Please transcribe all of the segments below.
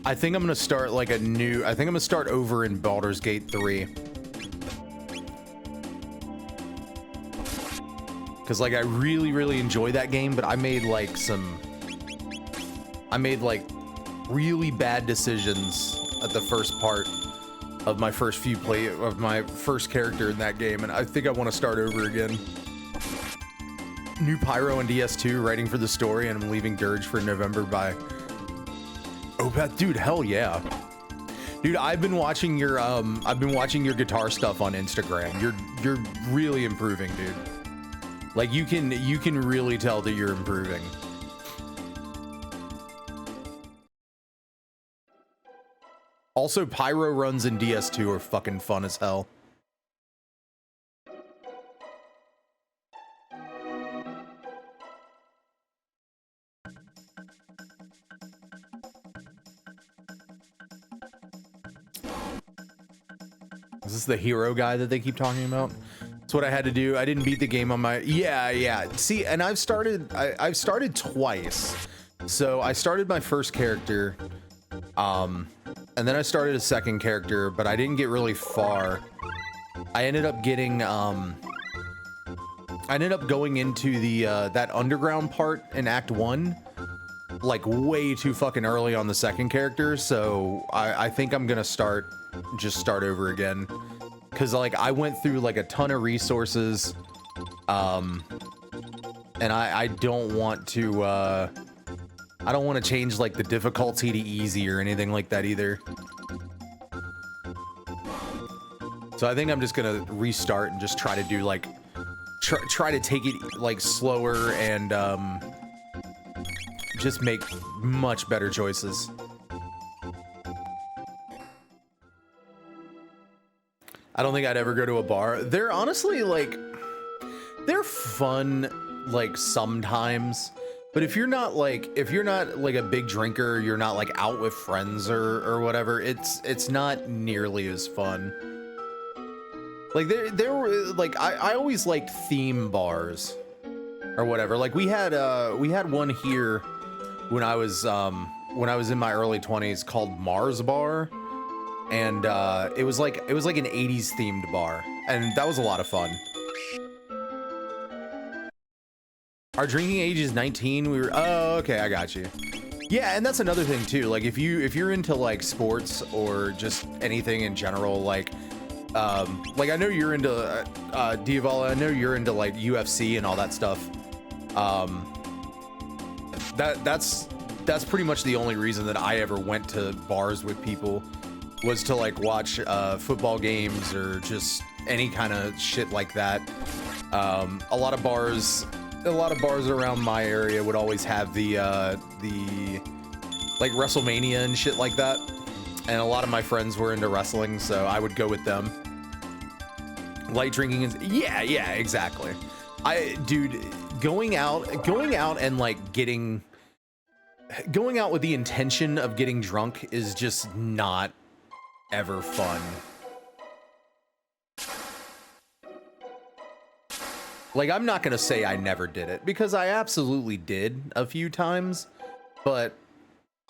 I think I'm gonna start like I think I'm gonna start over in Baldur's Gate 3. Cause like I really enjoy that game, but I made like really bad decisions at the first part of my first my first character in that game, and I think I want to start over again. New Pyro and DS2 writing for the story, and I'm leaving Dirge for November by Opeth. Dude, hell yeah. Dude, I've been watching your guitar stuff on Instagram. You're really improving, dude. Like you can really tell that you're improving. Also, Pyro runs in DS2 are fucking fun as hell. Is this the hero guy that they keep talking about? That's what I had to do. I didn't beat the game on my... Yeah. See, and I've started twice. So I started my first character, and then I started a second character, but I didn't get really far. I ended up getting, I ended up going into the, that underground part in Act 1, like way too fucking early on the second character. So I think I'm gonna start over again. Cause like I went through like a ton of resources, and I don't want to change like the difficulty to easy or anything like that either. So I think I'm just gonna restart and just try to do like, try to take it like slower and just make much better choices. I don't think I'd ever go to a bar. They're honestly like, they're fun like sometimes, but if you're not like a big drinker, you're not like out with friends or whatever, it's not nearly as fun. Like there were like, I always liked theme bars or whatever. Like we had one here when I was in my early 20s called Mars Bar. And it was like an 80s themed bar, and that was a lot of fun. Our drinking age is 19. We were, oh, okay, I got you. Yeah, and that's another thing too. Like if you're into like sports or just anything in general, like I know you're into Diavala, I know you're into like UFC and all that stuff. That's pretty much the only reason that I ever went to bars with people, was to like watch football games or just any kind of shit like that. A lot of bars around my area would always have the like WrestleMania and shit like that, and a lot of my friends were into wrestling, so I would go with them. Light drinking is, yeah, exactly. Dude, going out and like going out with the intention of getting drunk is just not ever fun. Like, I'm not gonna say I never did it, because I absolutely did a few times, but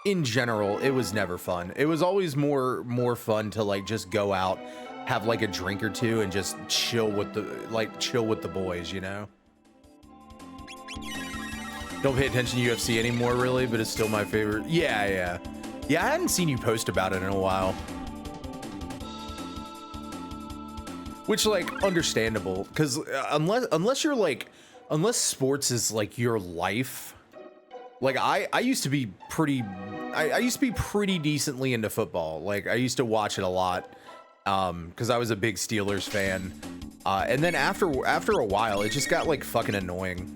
in general, it was never fun. It was always more fun to like just go out, have like a drink or two, and just chill with the boys, you know? Don't pay attention to UFC anymore, really, but it's still my favorite. Yeah, I hadn't seen you post about it in a while. Which, like, understandable, because unless sports is like your life, like I used to be pretty decently into football. Like I used to watch it a lot, because I was a big Steelers fan, and then after a while, it just got like fucking annoying,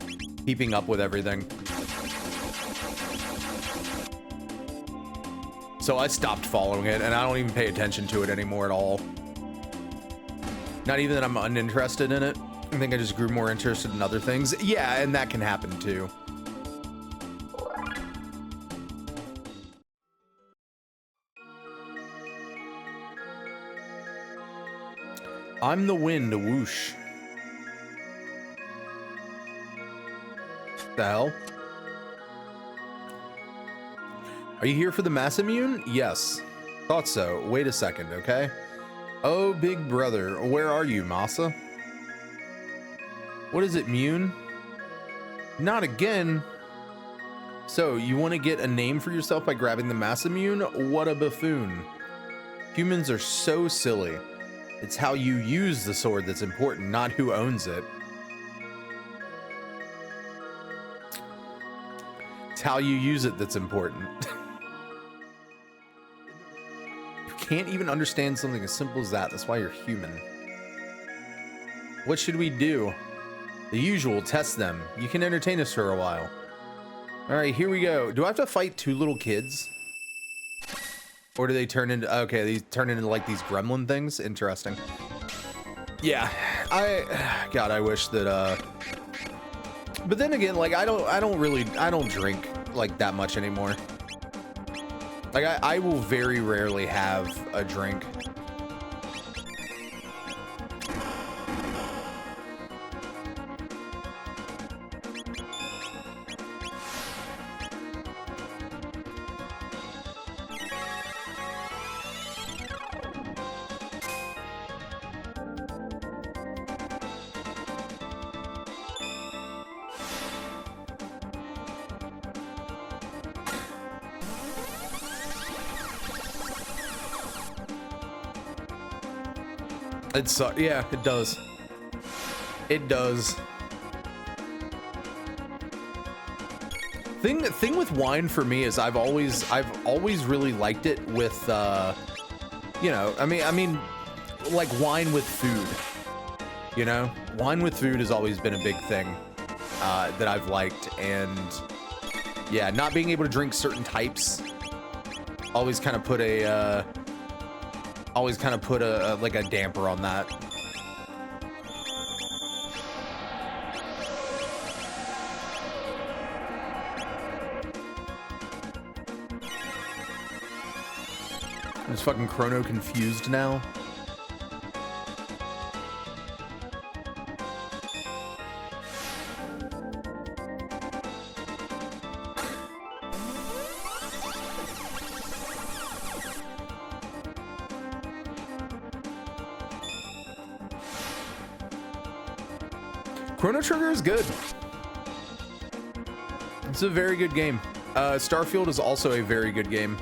keeping up with everything. So I stopped following it, and I don't even pay attention to it anymore at all. Not even that I'm uninterested in it. I think I just grew more interested in other things. Yeah, and that can happen too. I'm the wind, whoosh. The hell? Are you here for the mass immune? Yes. Thought so. Wait a second, okay? Oh, big brother. Where are you, Masa? What is it, Mune? Not again. So, you want to get a name for yourself by grabbing the mass immune? What a buffoon. Humans are so silly. It's how you use the sword that's important, not who owns it. It's how you use it that's important. You can't even understand something as simple as that. That's why you're human. What should we do? The usual, test them. You can entertain us for a while. All right, here we go. Do I have to fight two little kids? Or do they turn into, okay, these turn into like these gremlin things? Interesting. Yeah, God, I wish that, but then again, like, I don't drink like that much anymore. Like, I will very rarely have a drink. Yeah, it does. It does. Thing with wine for me is I've always really liked it with you know, I mean like wine with food. You know? Wine with food has always been a big thing that I've liked, and yeah, not being able to drink certain types always kind of put a like a damper on that. I'm just fucking Chrono confused now. Chrono Trigger is good. It's a very good game. Starfield is also a very good game.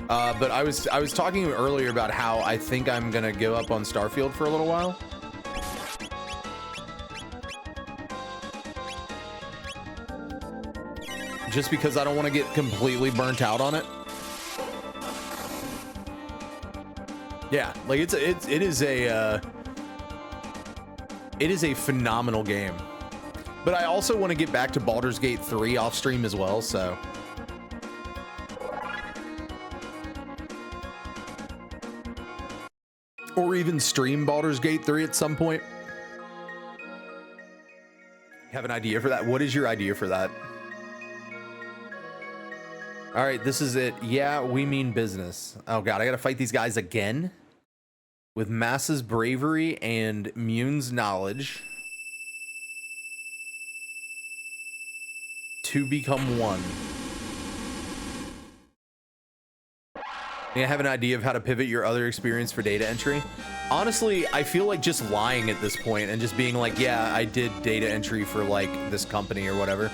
But I was talking earlier about how I think I'm gonna give up on Starfield for a little while. Just because I don't want to get completely burnt out on it. Yeah, like it is a phenomenal game. But I also want to get back to Baldur's Gate 3 off stream as well, so. Or even stream Baldur's Gate 3 at some point. Have an idea for that? What is your idea for that? All right, this is it. Yeah, we mean business. Oh God, I gotta fight these guys again? With Massa's bravery and Mune's knowledge. To become one. I have an idea of how to pivot your other experience for data entry. Honestly, I feel like just lying at this point and just being like, yeah, I did data entry for like this company or whatever.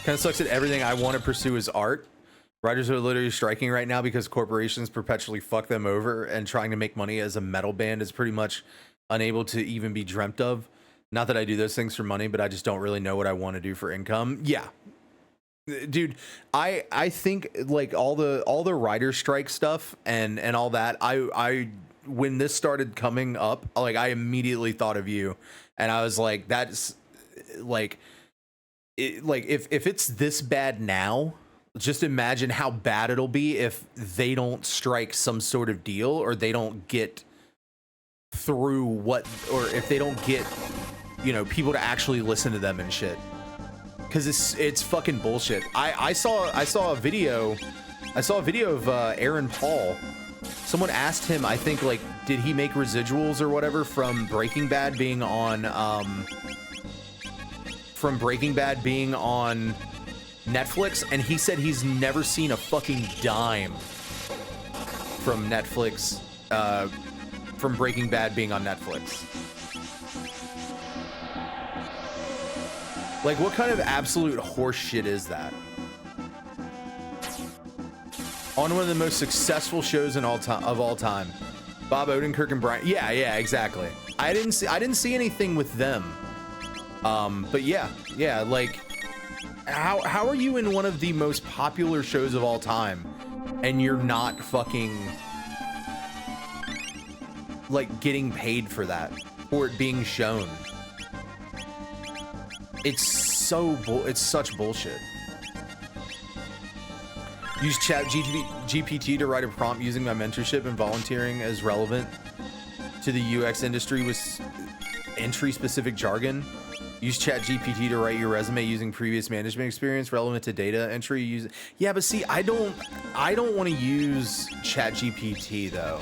Kind of sucks that everything I want to pursue is art. Writers are literally striking right now because corporations perpetually fuck them over, and trying to make money as a metal band is pretty much unable to even be dreamt of. Not that I do those things for money, but I just don't really know what I want to do for income. Yeah. Dude, I think like all the writer strike stuff and all that, I when this started coming up, like I immediately thought of you, and I was like, that's like if it's this bad now, just imagine how bad it'll be if they don't strike some sort of deal, or they don't get through what, or if they don't get, you know, people to actually listen to them and shit. Cause it's fucking bullshit. I saw a video of Aaron Paul Someone asked him, I think, like, did he make residuals or whatever from Breaking Bad being on, Netflix, and he said he's never seen a fucking dime from Netflix, from Breaking Bad being on Netflix. Like, what kind of absolute horse shit is that? On one of the most successful shows of all time. Bob Odenkirk and Brian. Yeah, exactly. I didn't see anything with them. But yeah, like, how are you in one of the most popular shows of all time and you're not fucking, like, getting paid for that, for it being shown? It's such bullshit. Use GPT to write a prompt using my mentorship and volunteering as relevant to the UX industry with entry-specific jargon. Use GPT to write your resume using previous management experience relevant to data entry. Yeah, but see, I don't want to use GPT though.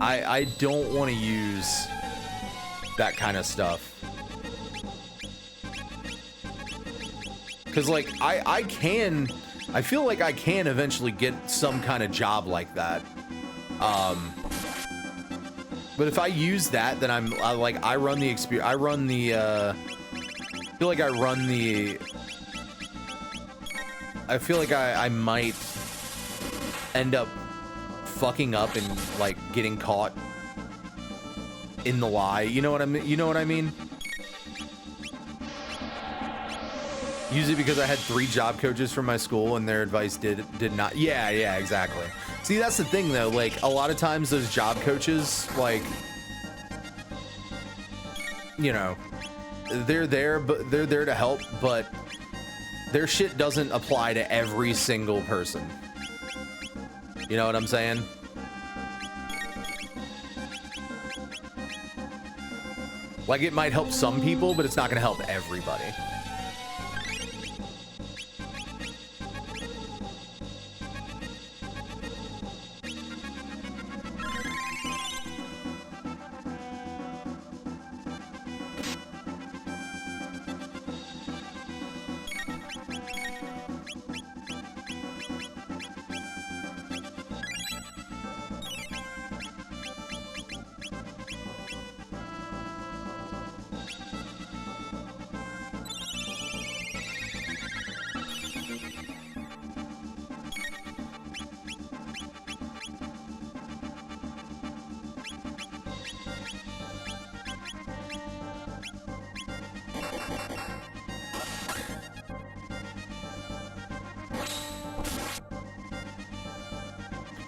I don't want to use that kind of stuff. Cause like I feel like I can eventually get some kind of job like that. But if I use that, then I run the experience. I feel like I might end up fucking up and like getting caught in the lie. You know what I mean? Use it because I had 3 job coaches from my school and their advice did not. Yeah, exactly. See, that's the thing though. Like, a lot of times those job coaches, like, you know, they're there to help, but their shit doesn't apply to every single person. You know what I'm saying? Like, it might help some people, but it's not gonna help everybody.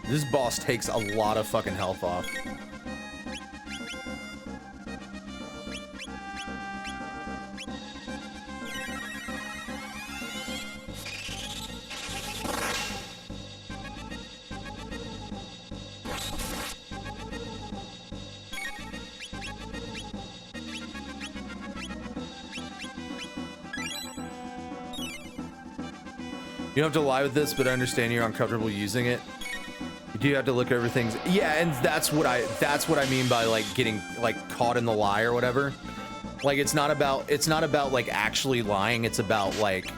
This boss takes a lot of fucking health off. You don't have to lie with this, but I understand you're uncomfortable using it. You do have to look over things. Yeah, and that's what I mean by like getting like caught in the lie or whatever. Like, it's not about like actually lying. It's about like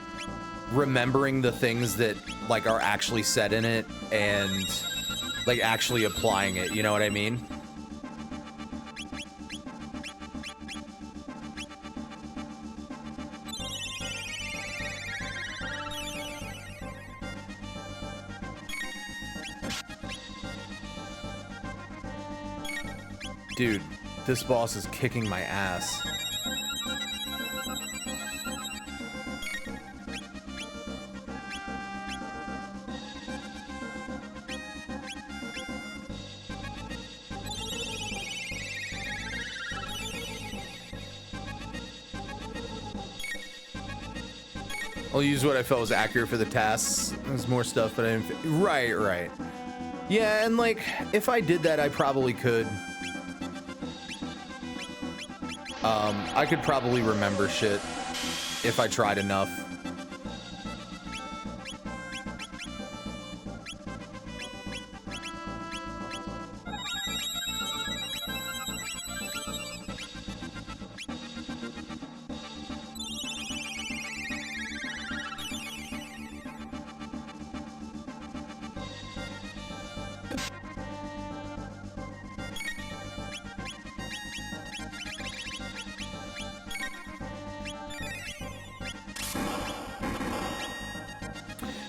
remembering the things that like are actually said in it and like actually applying it. You know what I mean? Dude, this boss is kicking my ass. I'll use what I felt was accurate for the tasks. There's more stuff, but I didn't. Right. Yeah, and like, if I did that, I probably could. I could probably remember shit if I tried enough.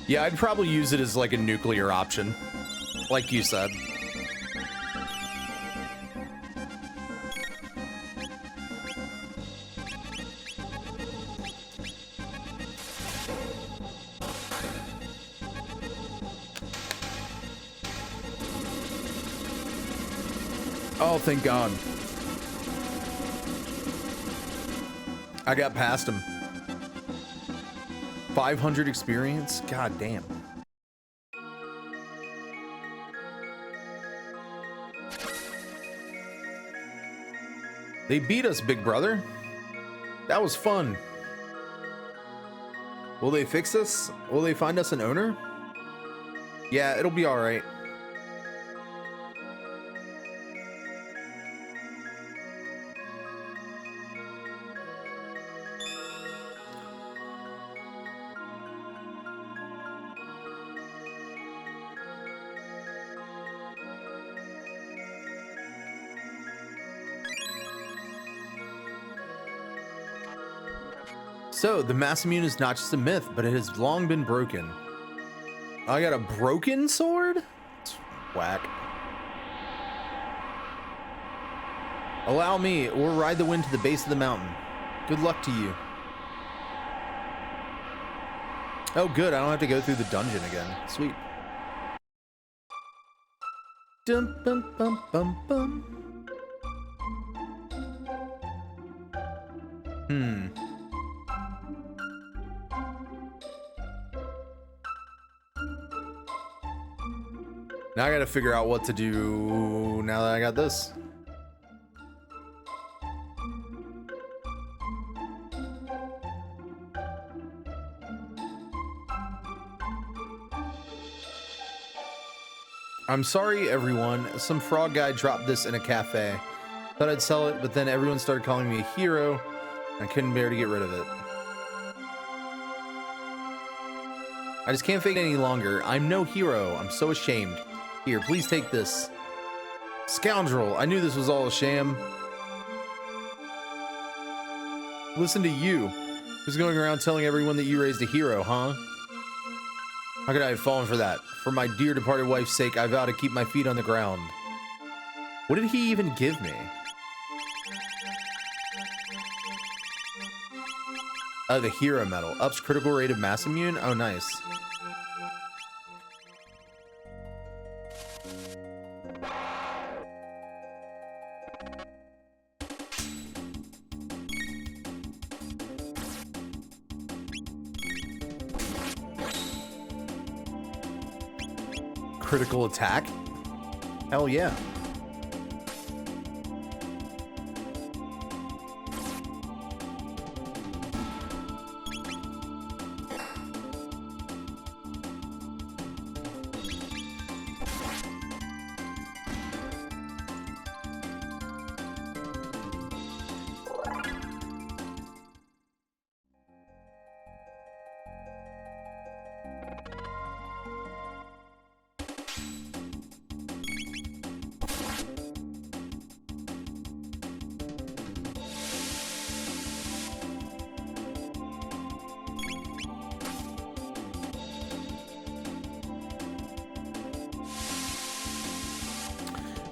Yeah, I'd probably use it as like a nuclear option, like you said. Oh, thank God. I got past him. 500 experience? God damn. They beat us, big brother. That was fun. Will they fix this? Will they find us an owner? Yeah, it'll be all right. So, the Masamune is not just a myth, but it has long been broken. I got a broken sword? It's whack. Allow me, or ride the wind to the base of the mountain. Good luck to you. Oh, good, I don't have to go through the dungeon again. Sweet. Dum bum bum bum bum. Now I gotta figure out what to do now that I got this. I'm sorry, everyone. Some frog guy dropped this in a cafe. Thought I'd sell it, but then everyone started calling me a hero. I couldn't bear to get rid of it. I just can't fake it any longer. I'm no hero. I'm so ashamed. Here, please take this. Scoundrel, I knew this was all a sham. Listen to you. Who's going around telling everyone that you raised a hero, huh? How could I have fallen for that? For my dear departed wife's sake, I vow to keep my feet on the ground. What did he even give me? Oh, the hero medal. Ups critical rate of Masamune? Oh, nice. Critical attack? Hell yeah.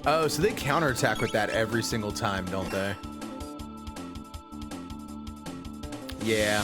Oh, so they counterattack with that every single time, don't they? Yeah.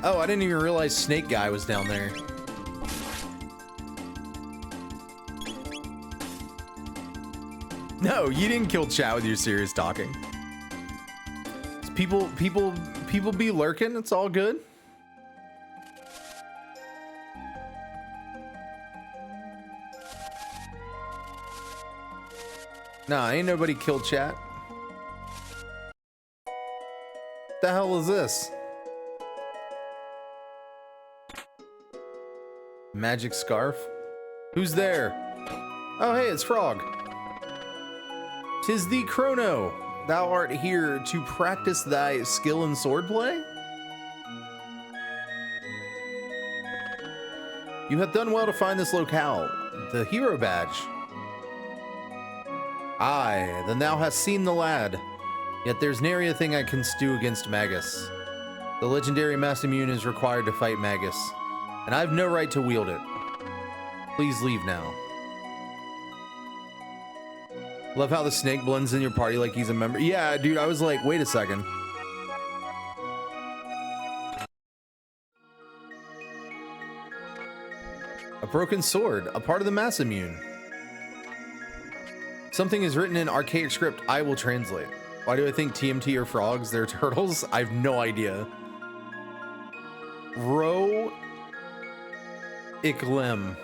Oh, I didn't even realize Snake Guy was down there. No, you didn't kill chat with your serious talking. People be lurking. It's all good. Nah, ain't nobody killed chat. The hell is this? Magic scarf? Who's there? Oh, hey, it's Frog. 'Tis thee, Chrono. Thou art here to practice thy skill in swordplay? You have done well to find this locale, the hero badge. Aye, then thou hast seen the lad. Yet there's nary a thing I can do against Magus. The legendary Masamune is required to fight Magus, and I have no right to wield it. Please leave now. Love how the snake blends in your party like he's a member. Yeah, dude, I was like, wait a second. A broken sword, a part of the Masamune. Something is written in archaic script I will translate. Why do I think TMT are frogs? They're turtles? I have no idea. Ro Iklem.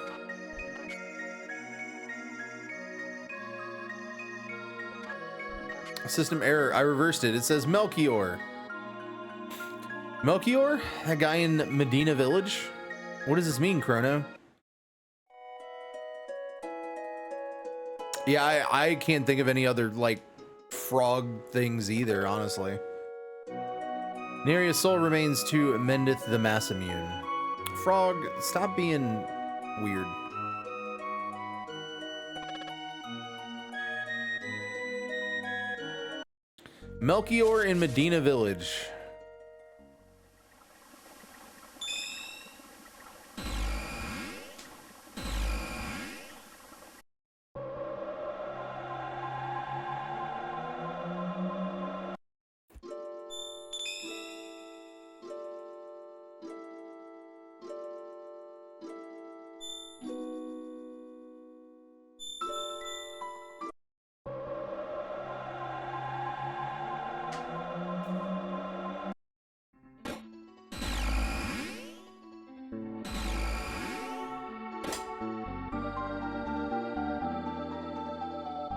System error. I reversed it. It says Melchior. Melchior? That guy in Medina Village? What does this mean, Chrono? Yeah, I can't think of any other, like, frog things either, honestly. Nary a soul remains to mendeth the Masamune. Frog, stop being weird. Melchior in Medina Village.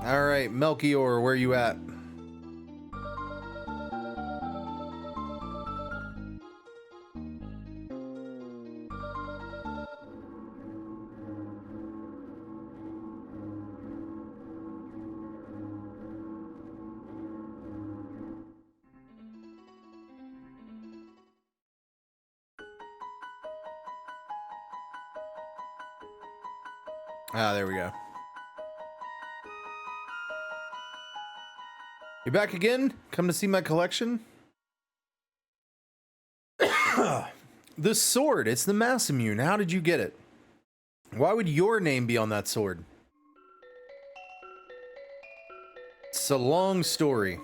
All right, Melchior, where you at? Ah, there we go. You back again? Come to see my collection? The sword, it's the Masamune. How did you get it? Why would your name be on that sword? It's a long story.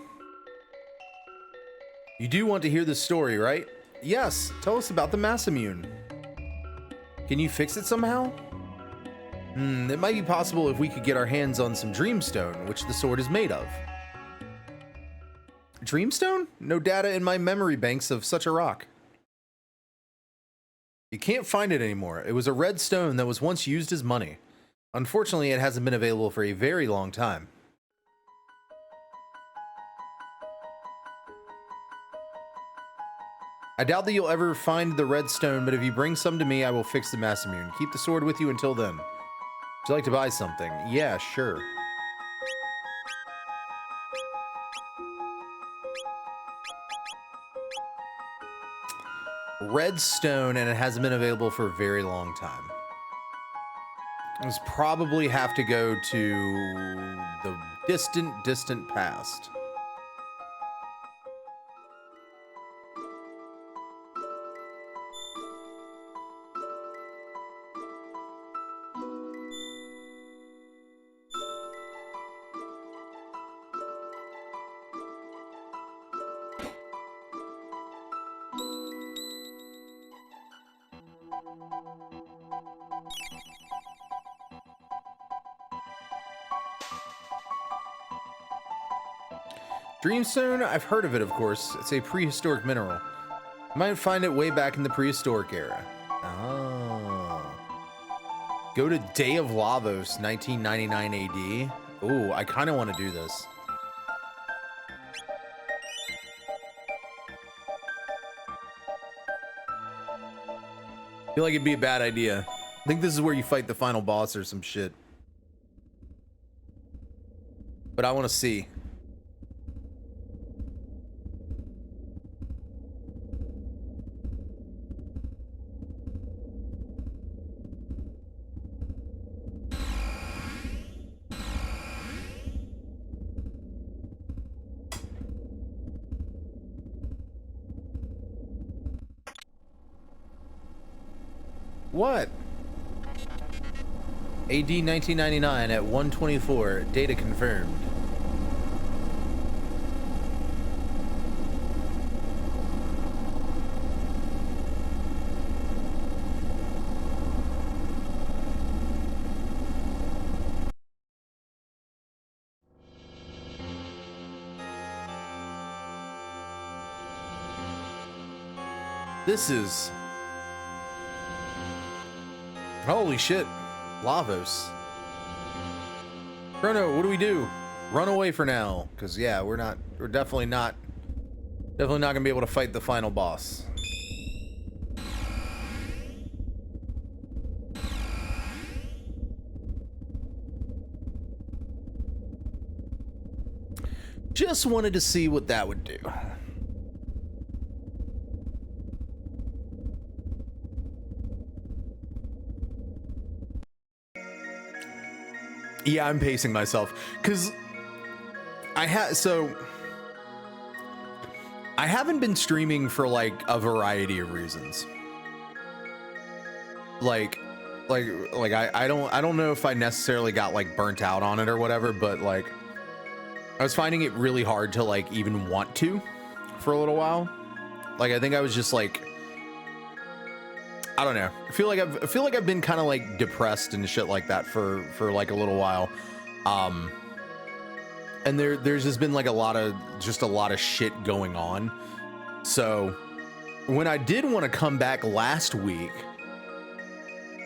You do want to hear the story, right? Yes, tell us about the Masamune. Can you fix it somehow? It might be possible if we could get our hands on some Dreamstone, which the sword is made of. Dreamstone? No data in my memory banks of such a rock. You can't find it anymore. It was a red stone that was once used as money. Unfortunately, it hasn't been available for a very long time. I doubt that you'll ever find the red stone, but if you bring some to me, I will fix the Masamune. Keep the sword with you until then. Would you like to buy something? Yeah, sure. Red stone, and it hasn't been available for a very long time. It probably have to go to the distant past. Dreamstone, I've heard of it, of course. It's a prehistoric mineral. You might find it way back in the prehistoric era. Oh. Go to Day of Lavos, 1999 AD. Ooh, I kind of want to do this. I feel like it'd be a bad idea. I think this is where you fight the final boss or some shit. But I want to see. What? AD 1999 at 124. Data confirmed. This is... Holy shit. Lavos. Chrono, what do we do? Run away for now. Because, yeah, we're definitely not going to be able to fight the final boss. Just wanted to see what that would do. Yeah, I'm pacing myself because I haven't been streaming for like a variety of reasons. I don't know if I necessarily got like burnt out on it or whatever, but like I was finding it really hard to like even want to for a little while. Like I think I was just like, I don't know. I feel like I've been kind of like depressed and shit like that for like a little while. And there's just been like a lot of shit going on. So when I did want to come back last week,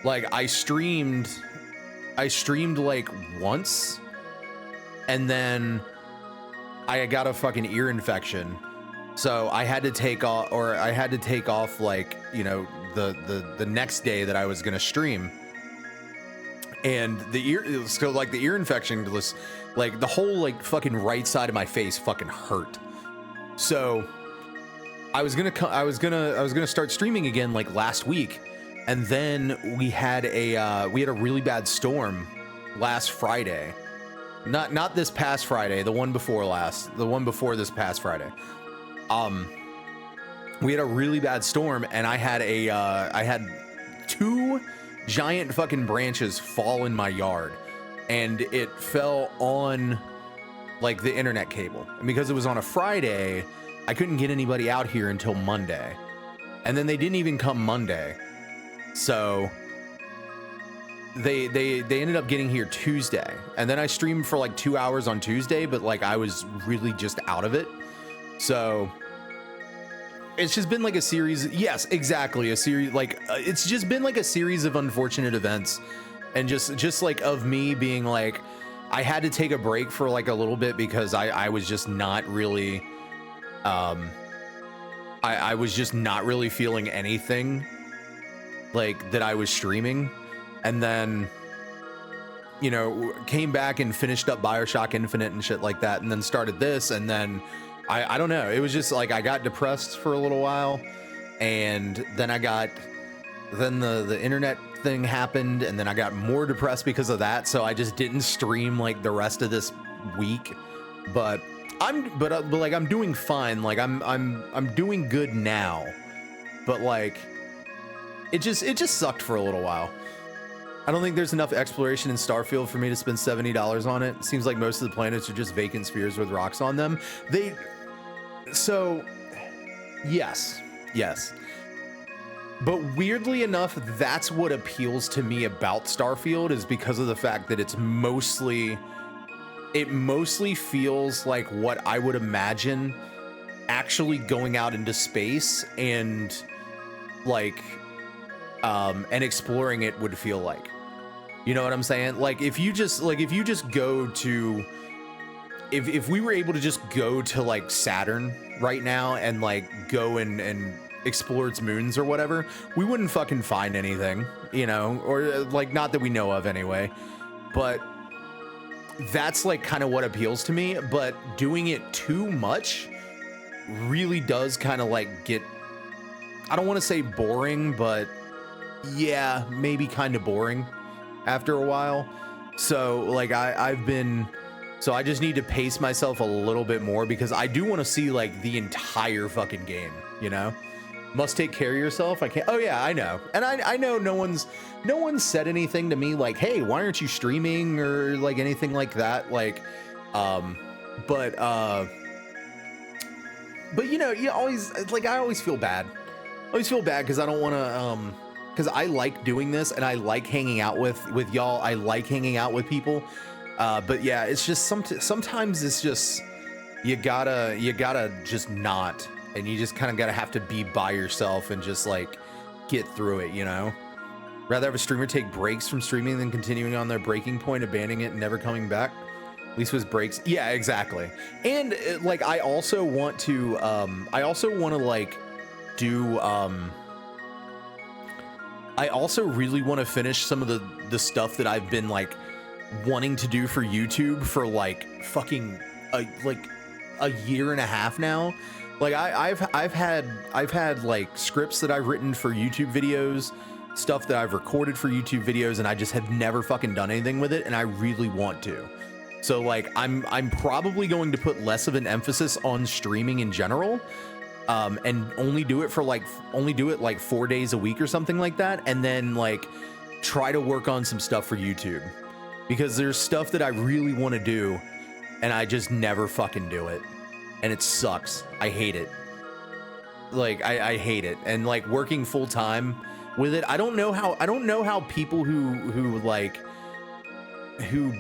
like I streamed like once, and then I got a fucking ear infection. So I had to take off like, you know, the next day that I was gonna stream, and the ear infection was like the whole like fucking right side of my face fucking hurt. So I was gonna start streaming again like last week, and then we had a really bad storm last Friday, not this past Friday, the one before this past Friday. We had a really bad storm, and I had 2 giant fucking branches fall in my yard, and it fell on like the internet cable. And because it was on a Friday, I couldn't get anybody out here until Monday, and then they didn't even come Monday. So they ended up getting here Tuesday, and then I streamed for like 2 hours on Tuesday, but like I was really just out of it. So it's just been like a series. Yes, exactly. A series. Like it's just been like a series of unfortunate events, and just like of me being like, I had to take a break for like a little bit because I was just not really, I was just not really feeling anything like that I was streaming. And then, you know, came back and finished up BioShock Infinite and shit like that, and then started this, and then I don't know. It was just like I got depressed for a little while, and then the internet thing happened, and then I got more depressed because of that. So I just didn't stream like the rest of this week. But I'm doing fine. Like I'm doing good now. But like it just sucked for a little while. I don't think there's enough exploration in Starfield for me to spend $70 on it. Seems like most of the planets are just vacant spheres with rocks on them. So, yes. But weirdly enough, that's what appeals to me about Starfield, is because of the fact that it mostly feels like what I would imagine actually going out into space and like, and exploring it would feel like. You know what I'm saying? Like if you just go to, if we were able to just go to like Saturn right now and like go and explore its moons or whatever, we wouldn't fucking find anything, you know, or like not that we know of anyway. But that's like kind of what appeals to me. But doing it too much really does kind of like get, I don't want to say boring, but yeah, maybe kind of boring after a while. So like I just need to pace myself a little bit more because I do want to see like the entire fucking game, you know? Must take care of yourself. I can't. Oh yeah, I know. And I know no one's said anything to me like, hey, why aren't you streaming or like anything like that? Like, but you know, you always like, I always feel bad. I always feel bad because I don't want to, because I like doing this and I like hanging out with y'all. I like hanging out with people. But yeah, it's just sometimes it's just, you gotta just not. And you just kind of gotta have to be by yourself and just like get through it, you know? Rather have a streamer take breaks from streaming than continuing on their breaking point, abandoning it and never coming back. At least with breaks. Yeah, exactly. And like, I also want to like do, I also really want to finish some of the stuff that I've been like wanting to do for YouTube for like fucking like a year and a half now. Like I've had like scripts that I've written for YouTube videos, stuff that I've recorded for YouTube videos, and I just have never fucking done anything with it, and I really want to. So like I'm probably going to put less of an emphasis on streaming in general, and only do it like 4 days a week or something like that, and then like try to work on some stuff for YouTube, because there's stuff that I really want to do, and I just never fucking do it. And it sucks. I hate it. Like I hate it. And like working full time with it, I don't know how people who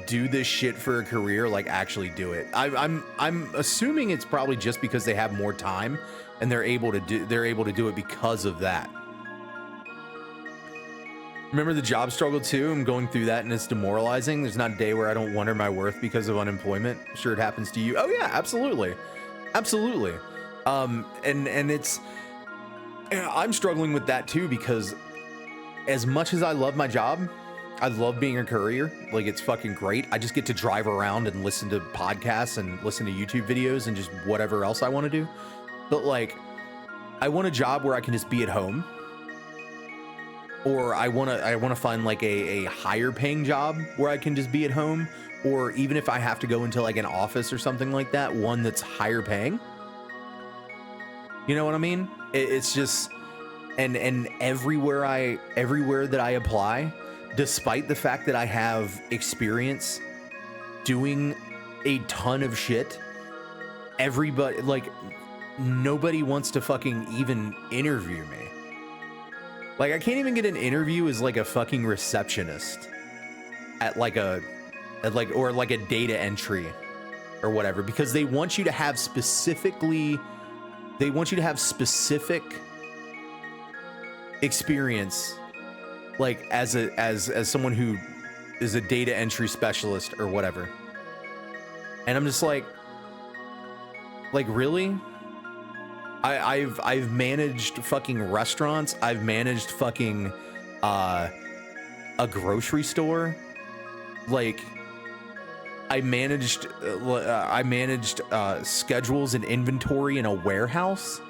do this shit for a career like actually do it. I'm assuming it's probably just because they have more time and they're able to do it because of that. Remember the job struggle too? I'm going through that and it's demoralizing. There's not a day where I don't wonder my worth because of unemployment. I'm sure it happens to you. Oh yeah, absolutely. Absolutely. And it's, I'm struggling with that too, because as much as I love my job, I love being a courier. Like it's fucking great. I just get to drive around and listen to podcasts and listen to YouTube videos and just whatever else I want to do. But like, I want a job where I can just be at home, or I want to find like a higher paying job where I can just be at home. Or even if I have to go into like an office or something like that, one that's higher paying. You know what I mean? It's just, and everywhere that I apply, despite the fact that I have experience doing a ton of shit, everybody, like, nobody wants to fucking even interview me. Like, I can't even get an interview as like a fucking receptionist at like a data entry or whatever, because they want you to have specific experience, like as someone who is a data entry specialist or whatever. And I'm just like really? I've managed fucking restaurants. I've managed fucking a grocery store. Like I managed schedules and inventory in a warehouse.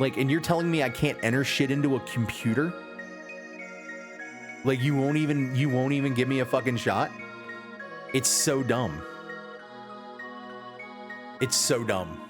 Like, and you're telling me I can't enter shit into a computer? Like you won't even give me a fucking shot? It's so dumb. It's so dumb.